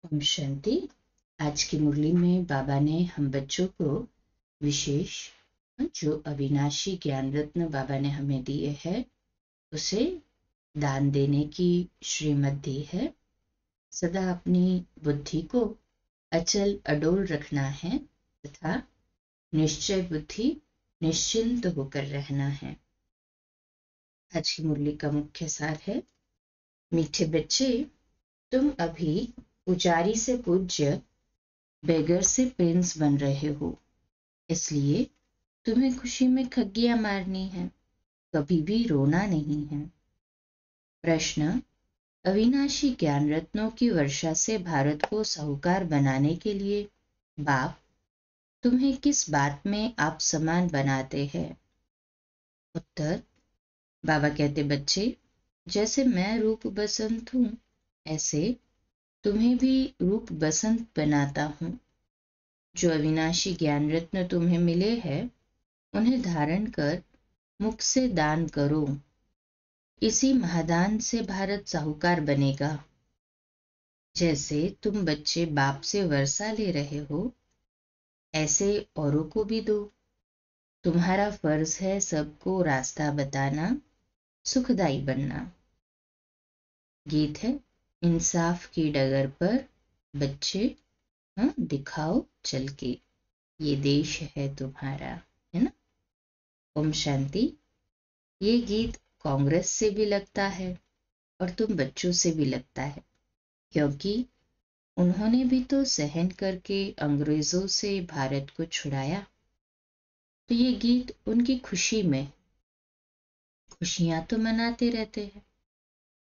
ओम शांति। आज की मुरली में बाबा ने हम बच्चों को विशेष जो अविनाशी ज्ञान रत्न बाबा ने हमें दिए हैं उसे दान देने की श्रीमत दी है। सदा अपनी बुद्धि को अचल अडोल रखना है तथा निश्चय बुद्धि निश्चिंत होकर रहना है। आज की मुरली का मुख्य सार है, मीठे बच्चे, तुम अभी पुजारी से पूज्य, बेगर से प्रिंस बन रहे हो, इसलिए तुम्हें खुशी में खग्गियां मारनी है, कभी भी रोना नहीं है। प्रश्न: अविनाशी ज्ञान रत्नों की वर्षा से भारत को साहूकार बनाने के लिए बाप तुम्हें किस बात में आप समान बनाते हैं? उत्तर: बाबा कहते, बच्चे, जैसे मैं रूप बसंत हूँ, ऐसे तुम्हें भी रूप बसंत बनाता हूँ। जो अविनाशी ज्ञान रत्न तुम्हें मिले हैं उन्हें धारण कर मुख से दान करो। इसी महादान से भारत साहूकार बनेगा। जैसे तुम बच्चे बाप से वर्षा ले रहे हो, ऐसे औरों को भी दो। तुम्हारा फर्ज है सबको रास्ता बताना, सुखदाई बनना। गीत है, इंसाफ की डगर पर बच्चे दिखाओ चल के, ये देश है तुम्हारा, है ना। ओम शांति। ये गीत कांग्रेस से भी लगता है और तुम बच्चों से भी लगता है, क्योंकि उन्होंने भी तो सहन करके अंग्रेजों से भारत को छुड़ाया। तो ये गीत उनकी खुशी में, खुशियां तो मनाते रहते हैं।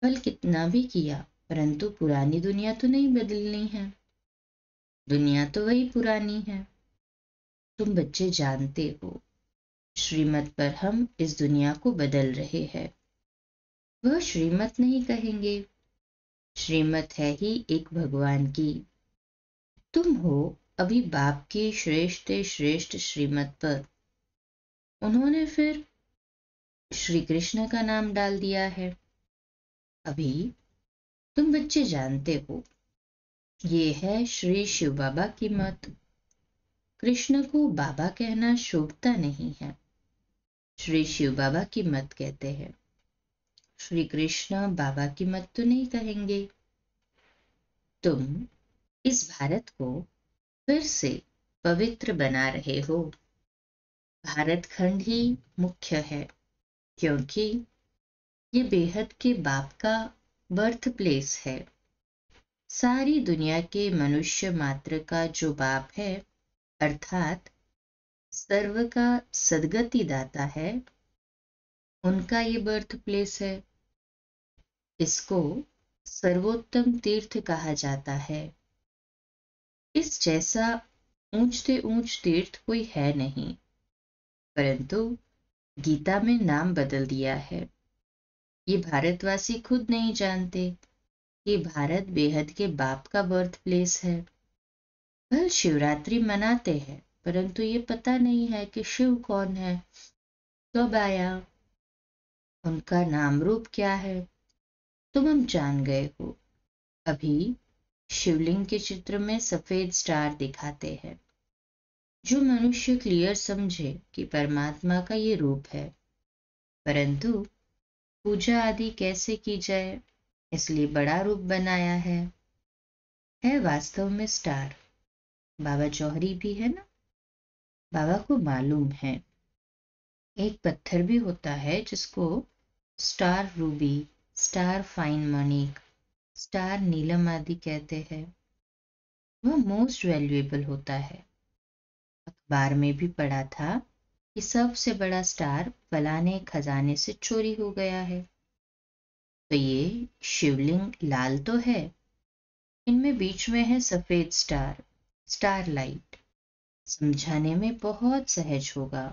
फल कितना भी किया परंतु पुरानी दुनिया तो नहीं बदलनी है, दुनिया तो वही पुरानी है। तुम बच्चे जानते हो, श्रीमत पर हम इस दुनिया को बदल रहे हैं। वह श्रीमत नहीं कहेंगे, श्रीमत है ही एक भगवान की। तुम हो अभी बाप की श्रेष्ठ श्रेष्ठ श्रीमत पर। उन्होंने फिर श्री कृष्ण का नाम डाल दिया है। अभी तुम बच्चे जानते हो, ये है श्री शिव बाबा की मत। कृष्ण को बाबा कहना शोभता नहीं है, श्री शिव बाबा की मत कहते हैं। श्री कृष्ण बाबा की मत तो नहीं कहेंगे। तुम इस भारत को फिर से पवित्र बना रहे हो। भारत खंड ही मुख्य है, क्योंकि ये बेहद के बाप का बर्थ प्लेस है। सारी दुनिया के मनुष्य मात्र का जो बाप है, अर्थात सर्व का सदगति दाता है, उनका ये बर्थ प्लेस है। इसको सर्वोत्तम तीर्थ कहा जाता है। इस जैसा ऊंच से ऊंच तीर्थ कोई है नहीं, परंतु गीता में नाम बदल दिया है। ये भारतवासी खुद नहीं जानते कि भारत बेहद के बाप का बर्थ प्लेस है। वह शिवरात्रि मनाते हैं, परंतु ये पता नहीं है कि शिव कौन है, कब आया, उनका नाम रूप क्या है। तुम हम जान गए हो। अभी शिवलिंग के चित्र में सफेद स्टार दिखाते हैं। जो मनुष्य क्लियर समझे कि परमात्मा का ये रूप है, परंतु पूजा आदि कैसे की जाए, इसलिए बड़ा रूप बनाया है वास्तव में स्टार। बाबा जौहरी भी है ना, बाबा को मालूम है। एक पत्थर भी होता है जिसको स्टार रूबी, स्टार फाइन मॉनिक, स्टार नीलम आदि कहते हैं। वह मोस्ट वैल्यूएबल होता है। अखबार में भी पढ़ा था कि सबसे बड़ा स्टार फलाने खजाने से चोरी हो गया है। तो ये शिवलिंग लाल तो है, इनमें बीच में है सफेद स्टार, स्टार लाइट। समझाने में बहुत सहज होगा।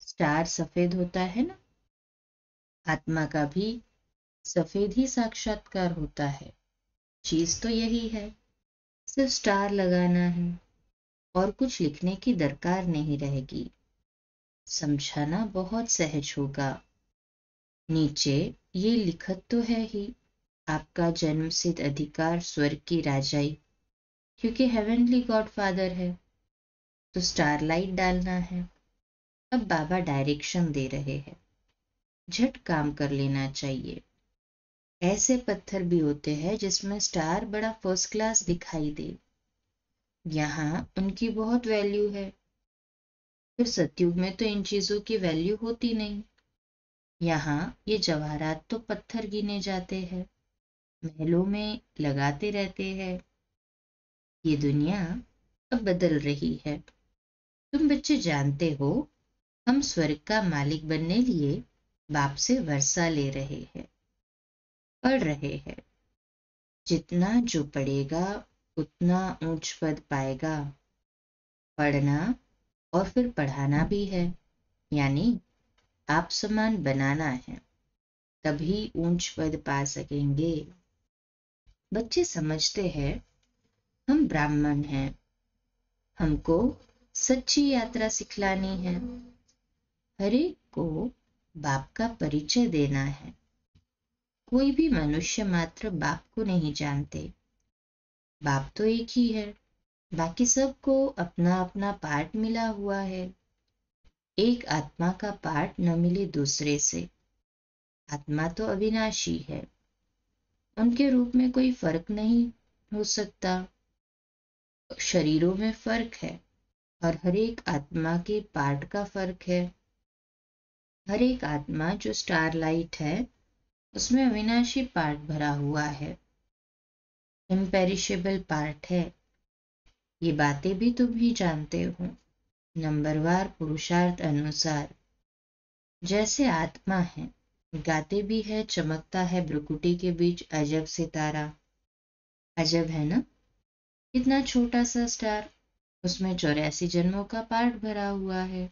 स्टार सफेद होता है ना, आत्मा का भी सफेद ही साक्षात्कार होता है। चीज तो यही है, सिर्फ स्टार लगाना है और कुछ लिखने की दरकार नहीं रहेगी। समझाना बहुत सहज होगा। नीचे ये लिखत तो है ही, आपका जन्मसिद्ध अधिकार स्वर्ग की राजाई क्योंकि हेवनली गॉडफादर है, तो स्टारलाइट डालना है। अब बाबा डायरेक्शन दे रहे हैं, झट काम कर लेना चाहिए। ऐसे पत्थर भी होते हैं जिसमें स्टार बड़ा फर्स्ट क्लास दिखाई दे, यहाँ उनकी बहुत वैल्यू है। फिर सतयुग में तो इन चीजों की वैल्यू होती नहीं। यहाँ ये जवाहरात तो पत्थर गिने जाते हैं, महलों में लगाते रहते हैं। ये दुनिया अब बदल रही है। तुम बच्चे जानते हो, हम स्वर्ग का मालिक बनने लिए बाप से वर्षा ले रहे हैं, पढ़ रहे हैं। जितना जो पढ़ेगा उतना ऊंच पद पाएगा। पढ़ना और फिर पढ़ाना भी है, यानी आप समान बनाना है, तभी ऊंच पद पा सकेंगे। बच्चे समझते हैं हम ब्राह्मण हैं, हमको सच्ची यात्रा सिखलानी है, हर एक को बाप का परिचय देना है। कोई भी मनुष्य मात्र बाप को नहीं जानते। बाप तो एक ही है, बाकी सबको अपना अपना पार्ट मिला हुआ है। एक आत्मा का पार्ट न मिले दूसरे से। आत्मा तो अविनाशी है, उनके रूप में कोई फर्क नहीं हो सकता। शरीरों में फर्क है और हर एक आत्मा के पार्ट का फर्क है। हर एक आत्मा जो स्टारलाइट है, उसमें अविनाशी पार्ट भरा हुआ है, इम्पेरिशेबल पार्ट है। ये बातें भी तुम ही जानते हो, नंबरवार पुरुषार्थ अनुसार। जैसे आत्मा है, गाते भी है, चमकता है ब्रुकुटी के बीच अजब सितारा। अजब है ना, इतना छोटा सा स्टार, उसमें 84 जन्मों का पार्ट भरा हुआ है।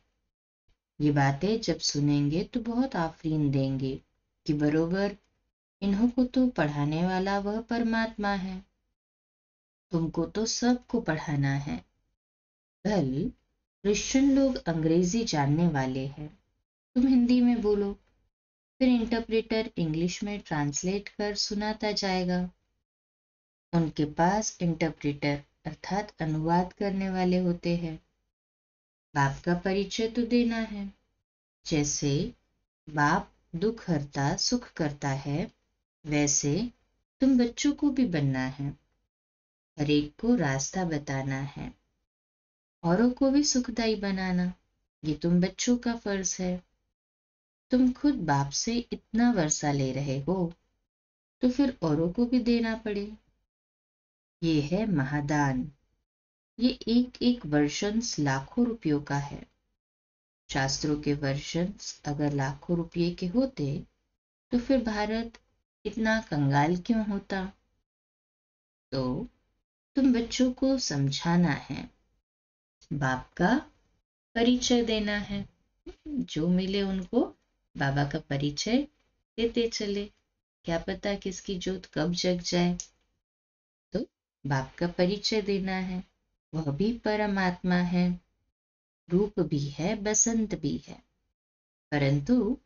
ये बातें जब सुनेंगे तो बहुत आफरीन देंगे कि बरोबर इन्हों को तो पढ़ाने वाला वह परमात्मा है, तुमको तो सबको पढ़ाना है। कल क्रिश्चियन लोग अंग्रेजी जानने वाले हैं, तुम हिंदी में बोलो, फिर इंटरप्रेटर इंग्लिश में ट्रांसलेट कर सुनाता जाएगा। उनके पास इंटरप्रेटर अर्थात अनुवाद करने वाले होते हैं। बाप का परिचय तो देना है। जैसे बाप दुख हरता सुख करता है, वैसे तुम बच्चों को भी बनना है। हर एक को रास्ता बताना है, औरों को भी सुखदायी बनाना। ये तुम बच्चों का फर्ज है। तुम खुद बाप से इतना वर्षा ले रहे हो, तो फिर औरों को भी देना पड़े। ये है महादान। ये एक एक वर्षन्स लाखों रुपयों का है। शास्त्रों के वर्षन्स अगर लाखों रुपये के होते, तो फिर भारत इतना कंगाल क्यों होता। तो तुम बच्चों को समझाना है, बाप का परिचय देना है। जो मिले उनको बाबा का परिचय देते चले, क्या पता किसकी जोत कब जग जाए। तो बाप का परिचय देना है, वह भी परमात्मा है, रूप भी है, बसंत भी है। परंतु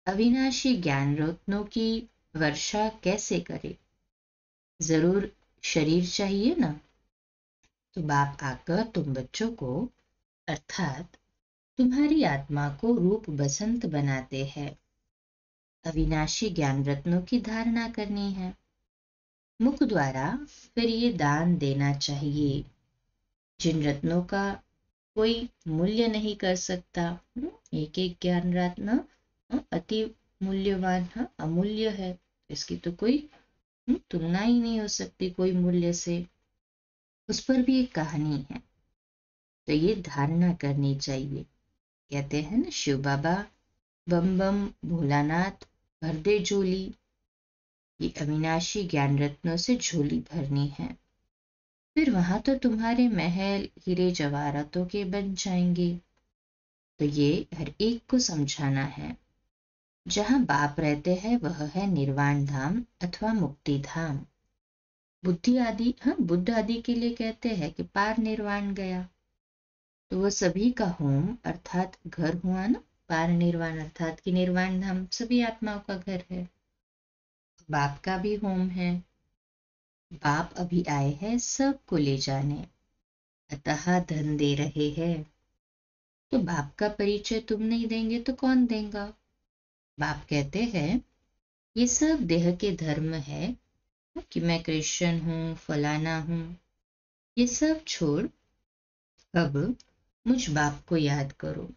अविनाशी ज्ञान रत्नों की वर्षा कैसे करे, जरूर शरीर चाहिए ना। तो बाप आकर तुम बच्चों को अर्थात तुम्हारी आत्मा को रूप बसंत बनाते हैं। अविनाशी ज्ञान रत्नों की धारणा करनी है। मुख द्वारा फिर ये दान देना चाहिए, जिन रत्नों का कोई मूल्य नहीं कर सकता। एक एक ज्ञान रत्न अति मूल्यवान है, अमूल्य है, इसकी तो कोई तुलना ही नहीं हो सकती कोई मूल्य से। उस पर भी एक कहानी है, तो ये धारणा करनी चाहिए। कहते हैं ना, शिव बाबा बम बम भोलानाथ भर दे झोली। ये अविनाशी ज्ञान रत्नों से झोली भरनी है, फिर वहां तो तुम्हारे महल हीरे जवाहरातों के बन जाएंगे। तो ये हर एक को समझाना है, जहां बाप रहते हैं वह है निर्वाण धाम अथवा मुक्ति धाम। बुद्धि आदि, हाँ, बुद्ध आदि के लिए कहते हैं कि पार निर्वाण गया, तो वह सभी का होम अर्थात घर हुआ ना। पार निर्वाण अर्थात कि निर्वाण धाम सभी आत्माओं का घर है, बाप का भी होम है। बाप अभी आए हैं सबको ले जाने, अतः धन दे रहे हैं। तो बाप का परिचय तुम नहीं देंगे तो कौन देगा? बाप कहते हैं ये सब देह के धर्म है कि मैं क्रिश्चियन हूँ, फलाना हूँ, ये सब छोड़ अब मुझ बाप को याद करो,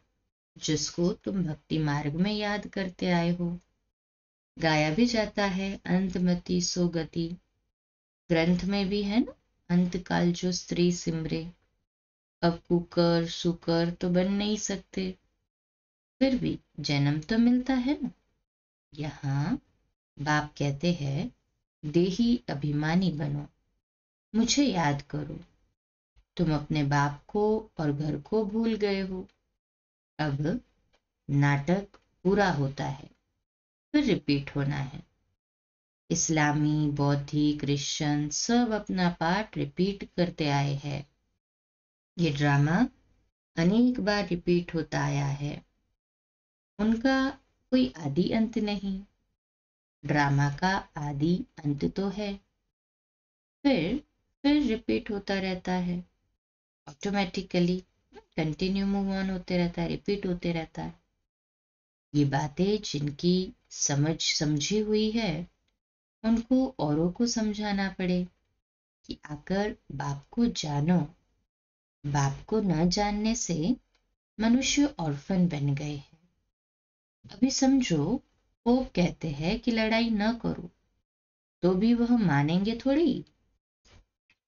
जिसको तुम भक्ति मार्ग में याद करते आए हो। गाया भी जाता है अंतमति सो गति, ग्रंथ में भी है ना, अंत काल जो स्त्री सिमरे। अब कुकर सुकर तो बन नहीं सकते, फिर भी जन्म तो मिलता है ना। यहाँ बाप कहते हैं देही अभिमानी बनो, मुझे याद करो। तुम अपने बाप को और घर को भूल गए हो। अब नाटक पूरा होता है, फिर रिपीट होना है। इस्लामी, बौद्धि, क्रिश्चियन सब अपना पार्ट रिपीट करते आए हैं। ये ड्रामा अनेक बार रिपीट होता आया है, उनका कोई आदि अंत नहीं। ड्रामा का आदि अंत तो है, फिर रिपीट होता रहता है, ऑटोमेटिकली कंटिन्यू मूव ऑन होते रहता है, रिपीट होते रहता है। ये बातें जिनकी समझी हुई है उनको औरों को समझाना पड़े कि आकर बाप को जानो। बाप को न जानने से मनुष्य ऑर्फन बन गए हैं। अभी समझो पोप कहते हैं कि लड़ाई न करो, तो भी वह मानेंगे थोड़ी।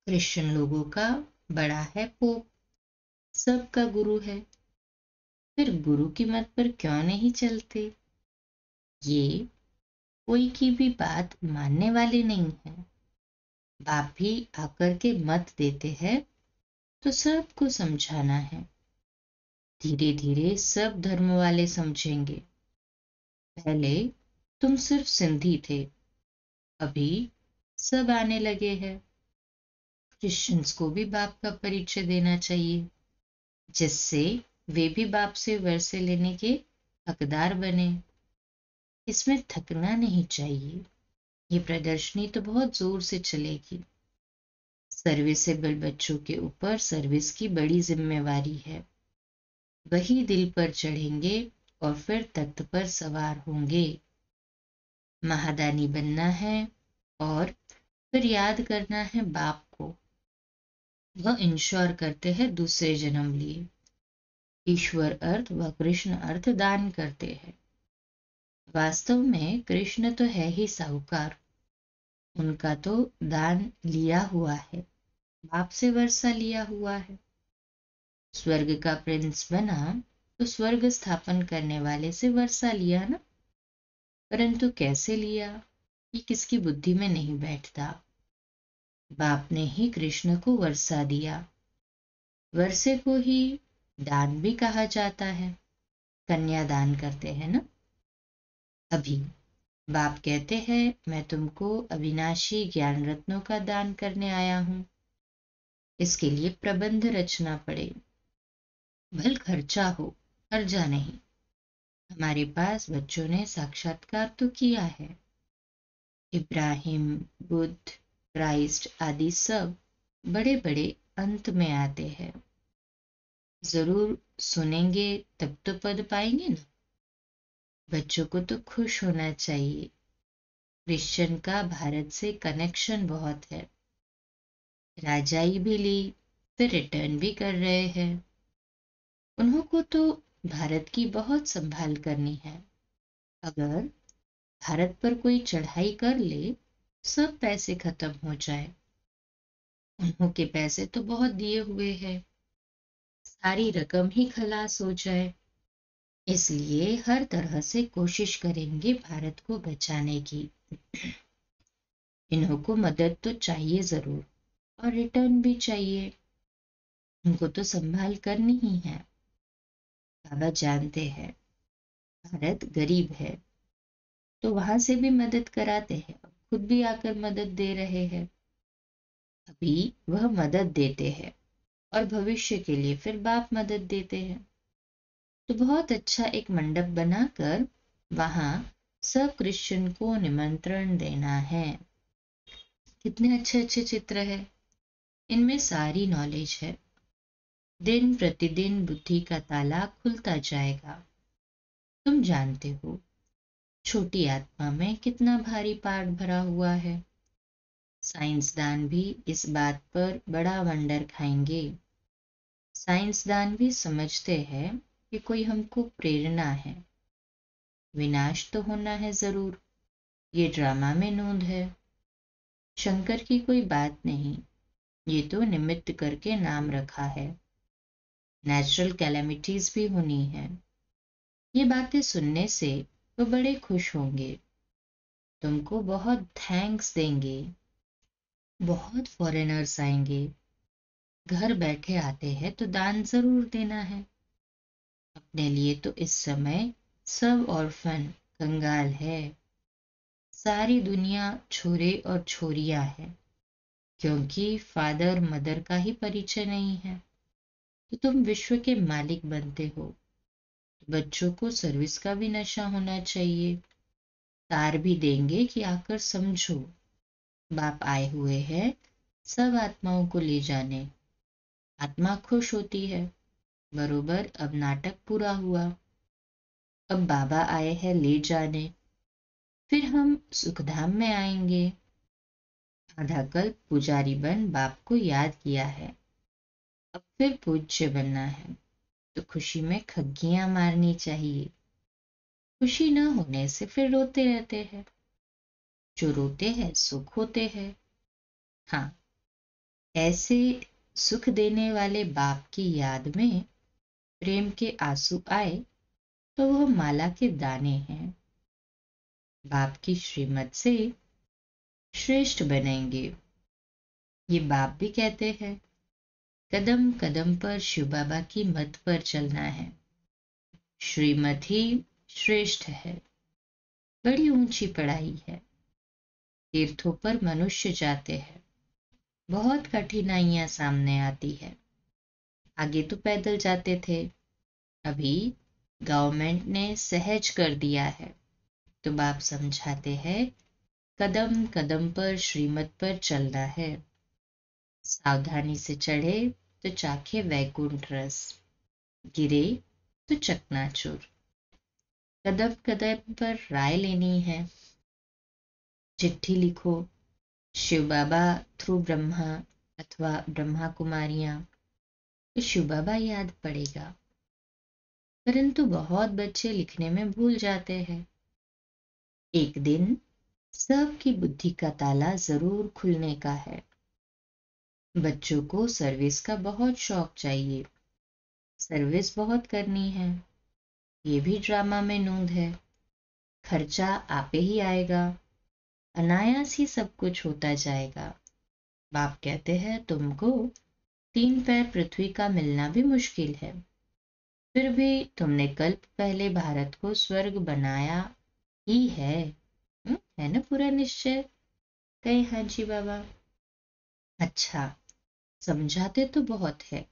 क्रिश्चियन लोगों का बड़ा है पोप, सबका गुरु है, फिर गुरु की मत पर क्यों नहीं चलते? ये कोई की भी बात मानने वाले नहीं है। बाप भी आकर के मत देते हैं तो सबको समझाना है। धीरे धीरे सब धर्म वाले समझेंगे। पहले तुम सिर्फ सिंधी थे, अभी सब आने लगे हैं। क्रिश्चियंस को भी बाप का परिचय देना चाहिए, जिससे वे भी बाप से वर्षे लेने के हकदार बने। इसमें थकना नहीं चाहिए। ये प्रदर्शनी तो बहुत जोर से चलेगी। सर्विसेबल बच्चों के ऊपर सर्विस की बड़ी जिम्मेवारी है। वही दिल पर चढ़ेंगे और फिर तख्त पर सवार होंगे। महादानी बनना है और फिर याद करना है बाप को। वह इंश्योर करते हैं दूसरे जन्म लिए। ईश्वर अर्थ व कृष्ण अर्थ दान करते हैं। वास्तव में कृष्ण तो है ही साहूकार, उनका तो दान लिया हुआ है, बाप से वर्षा लिया हुआ है। स्वर्ग का प्रिंस बना तो स्वर्ग स्थापन करने वाले से वर्षा लिया ना, परंतु कैसे लिया ये किसकी बुद्धि में नहीं बैठता। बाप ने ही कृष्ण को वर्षा दिया। वर्षे को ही दान भी कहा जाता है, कन्या दान करते हैं ना। अभी बाप कहते हैं मैं तुमको अविनाशी ज्ञान रत्नों का दान करने आया हूं। इसके लिए प्रबंध रचना पड़े, भल खर्चा हो, हर्जा नहीं। हमारे पास बच्चों ने साक्षात्कार तो किया है। इब्राहिम, बुद्ध, क्राइस्ट आदि सब बड़े बड़े अंत में आते हैं। जरूर सुनेंगे तब तो पद पाएंगे ना। बच्चों को तो खुश होना चाहिए। क्रिश्चियन का भारत से कनेक्शन बहुत है। राजाई भी ली, फिर रिटर्न भी कर रहे हैं। उन्हों को तो भारत की बहुत संभाल करनी है। अगर भारत पर कोई चढ़ाई कर ले, सब पैसे खत्म हो जाए। उन्हों के पैसे तो बहुत दिए हुए हैं, सारी रकम ही खलास हो जाए। इसलिए हर तरह से कोशिश करेंगे भारत को बचाने की। इन्हों को मदद तो चाहिए जरूर, और रिटर्न भी चाहिए। उनको तो संभाल करनी ही है। बाबा जानते हैं भारत गरीब है, तो वहां से भी मदद कराते हैं, खुद भी आकर मदद दे रहे हैं। अभी वह मदद देते हैं और भविष्य के लिए फिर बाप मदद देते हैं। तो बहुत अच्छा एक मंडप बनाकर वहां सब क्रिश्चियन को निमंत्रण देना है। कितने अच्छे अच्छे चित्र है, इनमें सारी नॉलेज है। दिन प्रतिदिन बुद्धि का ताला खुलता जाएगा। तुम जानते हो छोटी आत्मा में कितना भारी पाठ भरा हुआ है। साइंसदान भी इस बात पर बड़ा वंडर खाएंगे। साइंसदान भी समझते हैं कि कोई हमको प्रेरणा है। विनाश तो होना है जरूर, ये ड्रामा में नोंद है। शंकर की कोई बात नहीं, ये तो निमित्त करके नाम रखा है। नेचुरल कैलेमिटीज भी होनी है। ये बातें सुनने से वो बड़े खुश होंगे, तुमको बहुत थैंक्स देंगे। बहुत फॉरेनर्स आएंगे, घर बैठे आते हैं तो दान जरूर देना है। अपने लिए तो इस समय सब ऑर्फन कंगाल है। सारी दुनिया छोरे और छोरियां है, क्योंकि फादर मदर का ही परिचय नहीं है। तो तुम विश्व के मालिक बनते हो, तो बच्चों को सर्विस का भी नशा होना चाहिए। तार भी देंगे कि आकर समझो, बाप आए हुए हैं सब आत्माओं को ले जाने। आत्मा खुश होती है, बरोबर अब नाटक पूरा हुआ। अब बाबा आए हैं ले जाने, फिर हम सुखधाम में आएंगे। आधा कल पुजारी बन बाप को याद किया है, अब फिर पूज्य बनना है, तो खुशी में खग्गियां मारनी चाहिए। खुशी न होने से फिर रोते रहते हैं। जो रोते हैं सुख होते हैं। हाँ, ऐसे सुख देने वाले बाप की याद में प्रेम के आंसू आए तो वह माला के दाने हैं। बाप की श्रीमत से श्रेष्ठ बनेंगे। ये बाप भी कहते हैं, कदम कदम पर शिव बाबा की मत पर चलना है। श्रीमत ही श्रेष्ठ है। बड़ी ऊंची पढ़ाई है। तीर्थों पर मनुष्य जाते हैं, बहुत कठिनाइयां सामने आती है। आगे तो पैदल जाते थे, अभी गवर्नमेंट ने सहज कर दिया है, तो बाप समझाते हैं कदम कदम पर श्रीमत पर चलना है। सावधानी से चढ़े तो चाखे वैकुंठ रस, गिरे तो चकनाचूर। कदम कदम पर राय लेनी है। चिट्ठी लिखो, शिव बाबा थ्रू ब्रह्मा अथवा ब्रह्मा कुमारियां, तो शिव बाबा याद पड़ेगा। परंतु बहुत बच्चे लिखने में भूल जाते हैं। एक दिन सबकी बुद्धि का ताला जरूर खुलने का है। बच्चों को सर्विस का बहुत शौक चाहिए, सर्विस बहुत करनी है। ये भी ड्रामा में नोंद है। खर्चा आपे ही आएगा, अनायास ही सब कुछ होता जाएगा। बाप कहते हैं तुमको 3 पैर पृथ्वी का मिलना भी मुश्किल है, फिर भी तुमने कल्प पहले भारत को स्वर्ग बनाया ही है। है ना पूरा निश्चय? कहे हाँ जी बाबा। अच्छा, समझाते तो बहुत है,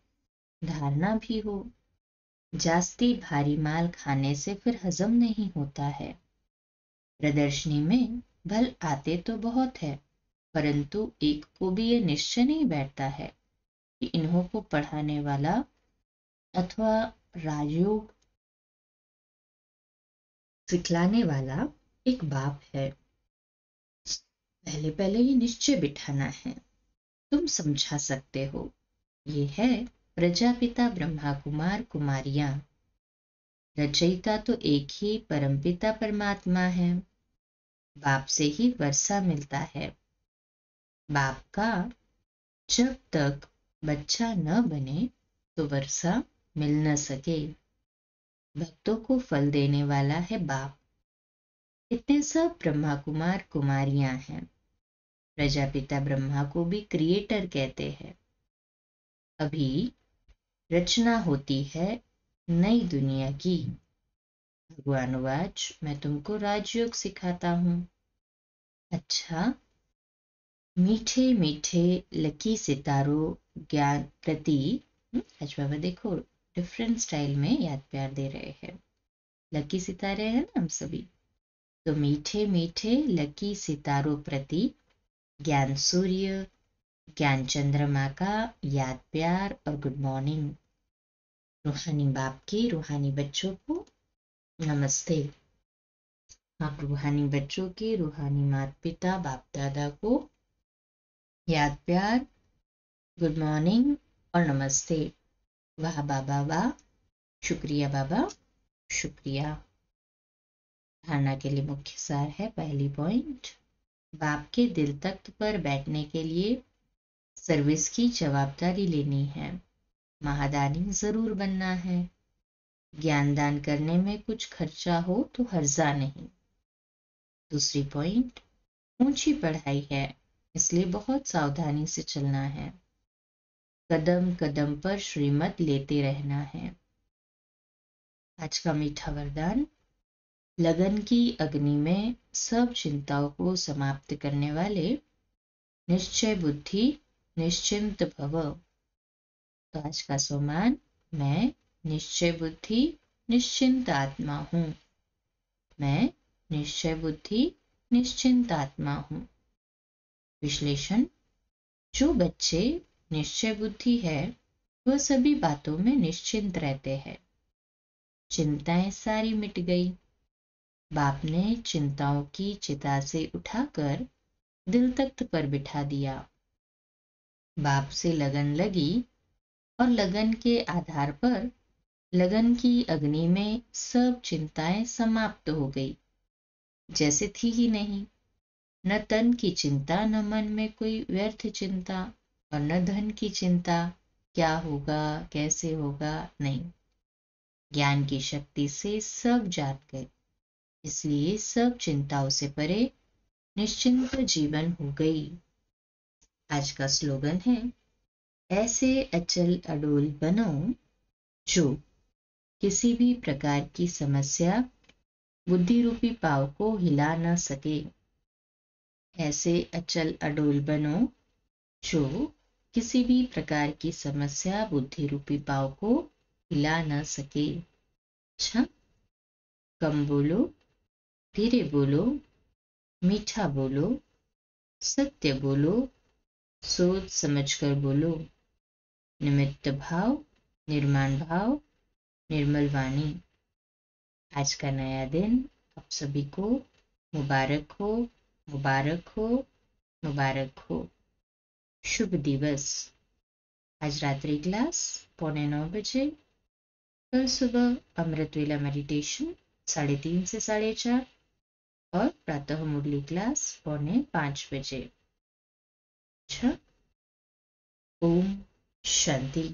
धारणा भी हो। जास्ती भारी माल खाने से फिर हजम नहीं होता है। प्रदर्शनी में भल आते तो बहुत है, परंतु एक को भी ये निश्चय नहीं बैठता है कि इन्हों को पढ़ाने वाला अथवा राजयोग सिखलाने वाला एक बाप है। पहले पहले ये निश्चय बिठाना है। तुम समझा सकते हो। ये है प्रजापिता ब्रह्मा कुमार कुमारियां। रचयिता तो एक ही परमपिता परमात्मा है। बाप से ही वर्षा मिलता है। बाप का जब तक बच्चा न बने तो वर्षा मिल न सके। भक्तों को फल देने वाला है बाप। इतने सब ब्रह्मा कुमार कुमारियां हैं। प्रजापिता ब्रह्मा को भी क्रिएटर कहते हैं। अभी रचना होती है नई दुनिया की। भगवानुवाच, मैं तुमको राजयोग सिखाता हूँ। अच्छा, मीठे मीठे लकी सितारों ज्ञान प्रति। आज बाबा देखो डिफरेंट स्टाइल में याद प्यार दे रहे हैं। लकी सितारे हैं ना हम सभी, तो मीठे मीठे लकी सितारों प्रति ज्ञान सूर्य, ज्ञान चंद्रमा का याद प्यार और गुड मॉर्निंग। रूहानी बाप के रूहानी बच्चों को नमस्ते। आप रूहानी बच्चों के रूहानी माता पिता बाप दादा को याद प्यार, गुड मॉर्निंग और नमस्ते। वाह बाबा वाह, शुक्रिया बाबा शुक्रिया। धारणा के लिए मुख्य सार है। पहली पॉइंट, बाप के दिल तख्त पर बैठने के लिए सर्विस की जवाबदारी लेनी है। महादानी जरूर बनना है। ज्ञान दान करने में कुछ खर्चा हो तो हर्जा नहीं। दूसरी पॉइंट, ऊंची पढ़ाई है, इसलिए बहुत सावधानी से चलना है। कदम कदम पर श्रीमत लेते रहना है। आज का मीठा वरदान, लगन की अग्नि में सब चिंताओं को समाप्त करने वाले निश्चय बुद्धि निश्चिंत भव। तो आज का सोमान, मैं निश्चय बुद्धि निश्चिंत आत्मा हूँ। मैं निश्चय बुद्धि निश्चिंत आत्मा हूँ। विश्लेषण, जो बच्चे निश्चय बुद्धि है वह सभी बातों में निश्चिंत रहते हैं। चिंताएं सारी मिट गई। बाप ने चिंताओं की चिता से उठाकर दिल तख्त पर बिठा दिया। बाप से लगन लगी और लगन के आधार पर लगन की अग्नि में सब चिंताएं समाप्त हो गई, जैसे थी ही नहीं। न तन की चिंता, न मन में कोई व्यर्थ चिंता, और न धन की चिंता, क्या होगा कैसे होगा, नहीं। ज्ञान की शक्ति से सब जाग गए, इसलिए सब चिंताओं से परे निश्चिंत जीवन हो गई। आज का स्लोगन है, ऐसे अचल अडोल बनो जो किसी भी प्रकार की समस्या बुद्धि रूपी पाव को हिला न सके। ऐसे अचल अडोल बनो जो किसी भी प्रकार की समस्या बुद्धि रूपी पाव को हिला न सके। अच्छा, कम बोलो, धीरे बोलो, मीठा बोलो, सत्य बोलो, सोच समझकर बोलो। निमित्त भाव, निर्माण भाव, निर्मल वाणी। आज का नया दिन आप सभी को मुबारक हो, मुबारक हो, मुबारक हो। शुभ दिवस। आज रात्रि क्लास 8:45 बजे, कल सुबह अमृत वेला मेडिटेशन 3:30 से 4:30, और प्रातः मुरली क्लास 4:45 बजे। अच्छा, ओम शांति।